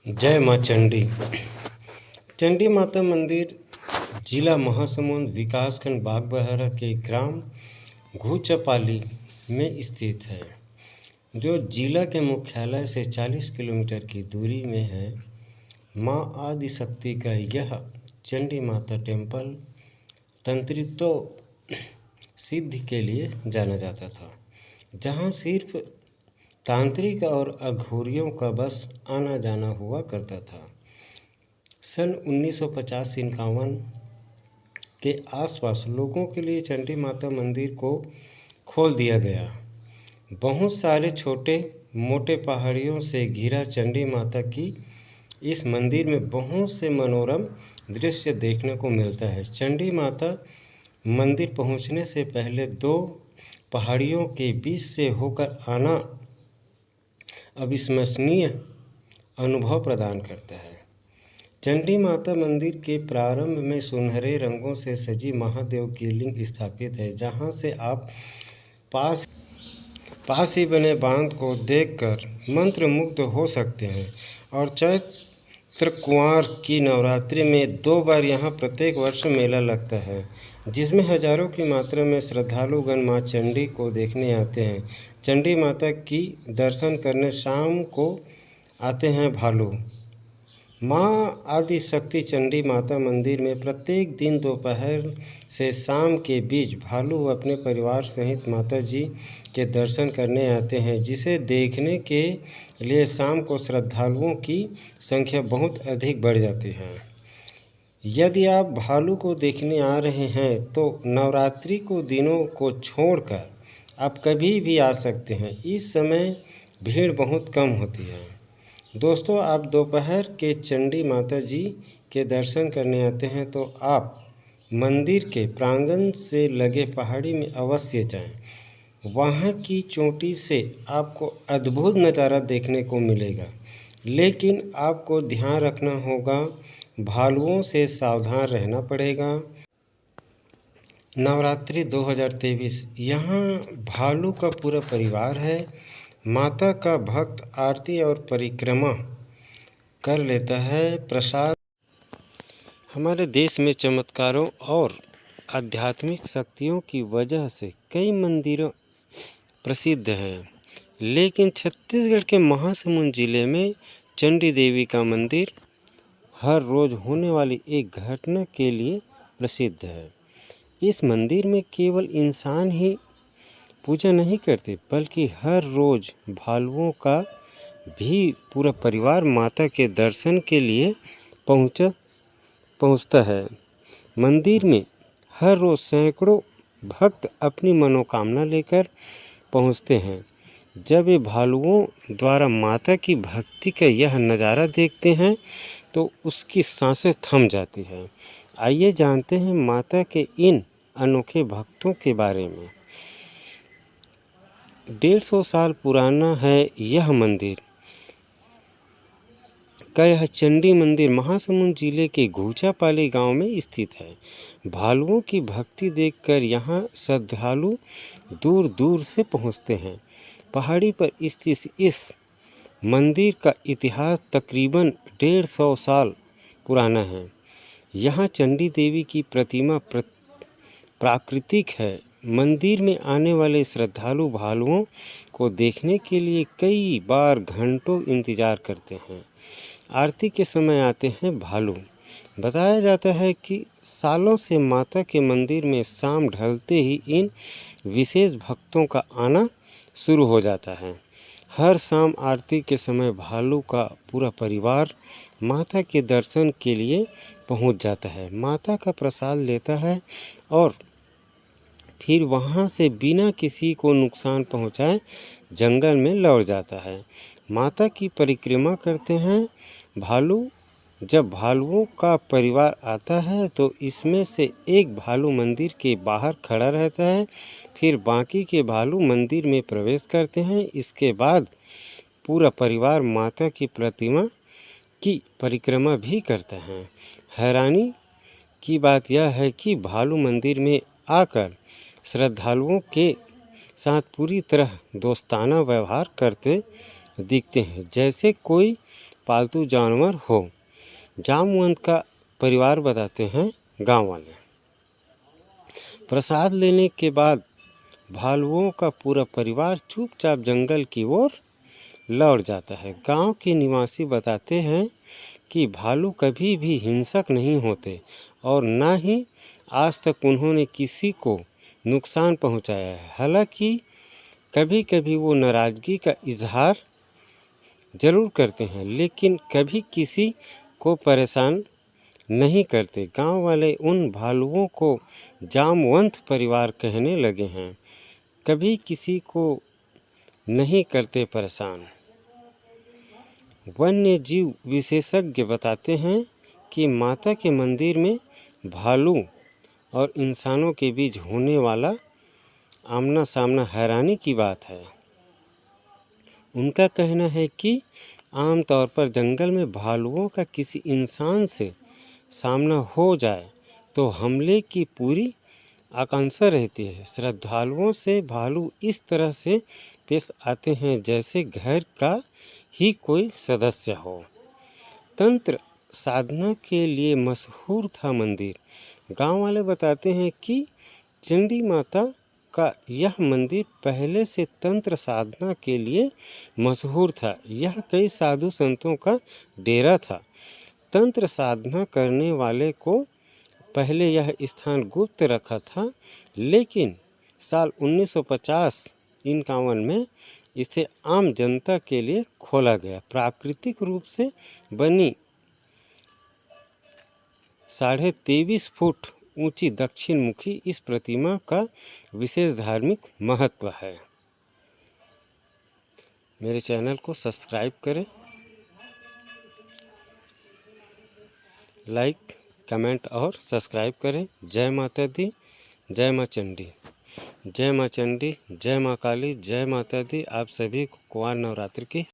जय माँ चंडी। चंडी माता मंदिर जिला महासमुंद विकासखंड बागबहरा के ग्राम घूचपाली में स्थित है, जो जिला के मुख्यालय से 40 किलोमीटर की दूरी में है। माँ आदिशक्ति का यह चंडी माता टेम्पल तंत्रित्व सिद्धि के लिए जाना जाता था, जहाँ सिर्फ तांत्रिक और अघोरियों का बस आना जाना हुआ करता था। सन 1950-51 के आसपास लोगों के लिए चंडी माता मंदिर को खोल दिया गया। बहुत सारे छोटे मोटे पहाड़ियों से घिरा चंडी माता की इस मंदिर में बहुत से मनोरम दृश्य देखने को मिलता है। चंडी माता मंदिर पहुंचने से पहले 2 पहाड़ियों के बीच से होकर आना अविस्मरणीय अनुभव प्रदान करता है। चंडी माता मंदिर के प्रारंभ में सुनहरे रंगों से सजी महादेव की लिंग स्थापित है, जहां से आप पास ही बने बांध को देखकर मंत्रमुग्ध हो सकते हैं। और चैत्र कुंवार की नवरात्रि में 2 बार यहां प्रत्येक वर्ष मेला लगता है, जिसमें हजारों की मात्रा में श्रद्धालुगण मां चंडी को देखने आते हैं। चंडी माता की दर्शन करने शाम को आते हैं भालू। मां आदिशक्ति चंडी माता मंदिर में प्रत्येक दिन दोपहर से शाम के बीच भालू अपने परिवार सहित माता जी के दर्शन करने आते हैं, जिसे देखने के लिए शाम को श्रद्धालुओं की संख्या बहुत अधिक बढ़ जाती है। यदि आप भालू को देखने आ रहे हैं तो नवरात्रि को दिनों को छोड़कर आप कभी भी आ सकते हैं। इस समय भीड़ बहुत कम होती है। दोस्तों, आप दोपहर के चंडी माता जी के दर्शन करने आते हैं तो आप मंदिर के प्रांगण से लगे पहाड़ी में अवश्य जाएं। वहां की चोटी से आपको अद्भुत नज़ारा देखने को मिलेगा, लेकिन आपको ध्यान रखना होगा, भालुओं से सावधान रहना पड़ेगा। नवरात्रि 2023 यहाँ भालू का पूरा परिवार है। माता का भक्त आरती और परिक्रमा कर लेता है। प्रसाद हमारे देश में चमत्कारों और आध्यात्मिक शक्तियों की वजह से कई मंदिरों प्रसिद्ध हैं, लेकिन छत्तीसगढ़ के महासमुंद जिले में चंडी देवी का मंदिर हर रोज़ होने वाली एक घटना के लिए प्रसिद्ध है। इस मंदिर में केवल इंसान ही पूजा नहीं करते, बल्कि हर रोज़ भालुओं का भी पूरा परिवार माता के दर्शन के लिए पहुंचता है। मंदिर में हर रोज़ सैकड़ों भक्त अपनी मनोकामना लेकर पहुंचते हैं। जब ये भालुओं द्वारा माता की भक्ति का यह नज़ारा देखते हैं तो उसकी सांसें थम जाती है। आइए जानते हैं माता के इन अनोखे भक्तों के बारे में। 150 साल पुराना है यह मंदिर का यह चंडी मंदिर महासमुंद जिले के घूचापाली गांव में स्थित है। भालुओं की भक्ति देखकर यहां श्रद्धालु दूर दूर से पहुंचते हैं। पहाड़ी पर स्थित इस मंदिर का इतिहास तकरीबन 150 साल पुराना है। यहाँ चंडी देवी की प्रतिमा प्राकृतिक है। मंदिर में आने वाले श्रद्धालु भालुओं को देखने के लिए कई बार घंटों इंतजार करते हैं। आरती के समय आते हैं भालू। बताया जाता है कि सालों से माता के मंदिर में शाम ढलते ही इन विशेष भक्तों का आना शुरू हो जाता है। हर शाम आरती के समय भालू का पूरा परिवार माता के दर्शन के लिए पहुंच जाता है, माता का प्रसाद लेता है और फिर वहां से बिना किसी को नुकसान पहुंचाए जंगल में लौट जाता है। माता की परिक्रमा करते हैं भालू। जब भालुओं का परिवार आता है तो इसमें से एक भालू मंदिर के बाहर खड़ा रहता है, फिर बाकी के भालू मंदिर में प्रवेश करते हैं। इसके बाद पूरा परिवार माता की प्रतिमा की परिक्रमा भी करता है। हैरानी की बात यह है कि भालू मंदिर में आकर श्रद्धालुओं के साथ पूरी तरह दोस्ताना व्यवहार करते दिखते हैं, जैसे कोई पालतू जानवर हो। जामवंत का परिवार बताते हैं गांव वाले। प्रसाद लेने के बाद भालुओं का पूरा परिवार चुपचाप जंगल की ओर लौट जाता है। गांव के निवासी बताते हैं कि भालू कभी भी हिंसक नहीं होते और न ही आज तक उन्होंने किसी को नुकसान पहुंचाया है। हालांकि कभी कभी वो नाराज़गी का इजहार ज़रूर करते हैं, लेकिन कभी किसी को परेशान नहीं करते। गांव वाले उन भालुओं को जामवंत परिवार कहने लगे हैं। कभी किसी को नहीं करते परेशान। वन्य जीव विशेषज्ञ बताते हैं कि माता के मंदिर में भालू और इंसानों के बीच होने वाला आमना सामना हैरानी की बात है। उनका कहना है कि आमतौर पर जंगल में भालुओं का किसी इंसान से सामना हो जाए तो हमले की पूरी आकांक्षा रहती है। श्रद्धालुओं से भालू इस तरह से पेश आते हैं जैसे घर का ही कोई सदस्य हो। तंत्र साधना के लिए मशहूर था मंदिर। गांव वाले बताते हैं कि चंडी माता का यह मंदिर पहले से तंत्र साधना के लिए मशहूर था। यह कई साधु संतों का डेरा था। तंत्र साधना करने वाले को पहले यह स्थान गुप्त रखा था, लेकिन साल 1950-51 में इसे आम जनता के लिए खोला गया। प्राकृतिक रूप से बनी 23.5 फुट ऊंची दक्षिण मुखी इस प्रतिमा का विशेष धार्मिक महत्व है। मेरे चैनल को सब्सक्राइब करें, लाइक, कमेंट और सब्सक्राइब करें। जय माता दी, जय माँ चंडी, जय माँ चंडी, जय माँ काली, जय माता दी। आप सभी को कुंवार नवरात्रि की